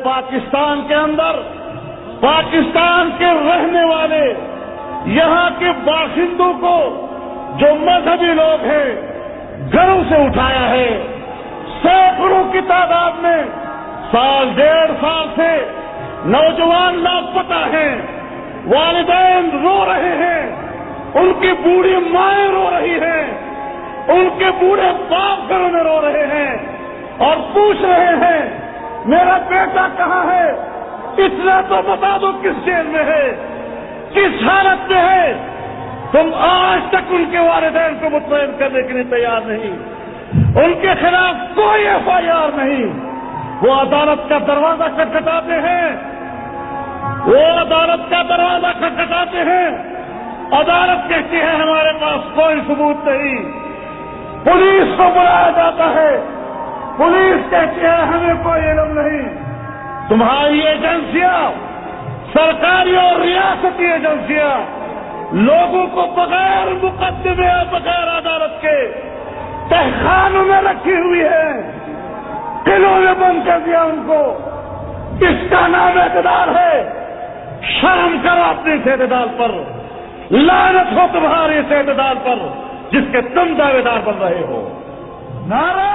پاکستان کے اندر پاکستان کے رہنے والے یہاں کے باشندوں کو جو مذہبی لوگ ہیں گھروں سے اٹھایا ہے. سینکڑوں کی تعداد میں سال ڈیڑھ سال سے نوجوان لاپتہ ہیں. والدین رو رہے ہیں, ان کی بوڑھی مائیں رو رہی ہیں, ان کے بوڑھے باپ گھروں میں رو رہے ہیں اور پوچھ رہے ہیں میرا بیٹا کہاں ہے. اتنا تو بتا دو کس جیل میں ہے, کس حالت میں ہے. تم آج تک ان کے والدین کو مطمئن کرنے کے لیے تیار نہیں. ان کے خلاف کوئی FIR نہیں. وہ عدالت کا دروازہ کھٹکھٹاتے ہیں, وہ عدالت کا دروازہ کھٹکھٹاتے ہیں. عدالت کہتی ہے ہمارے پاس کوئی ثبوت نہیں. پولیس کو بلایا جاتا ہے, پولیس کہتی ہے ہمیں کوئی علم نہیں. تمہاری ایجنسیاں, سرکاری اور ریاستی ایجنسیاں لوگوں کو بغیر مقدمے اور بغیر عدالت کے تہخانوں میں رکھی ہوئی ہے, قلعوں میں بند کر دیا ان کو. اس کا نام اعتدال ہے. شرم کرو اپنے اس اعتدال پر. لعنت ہو تمہارے اس اعتدال پر جس کے تم دعوے دار بن رہے ہو. نعرہ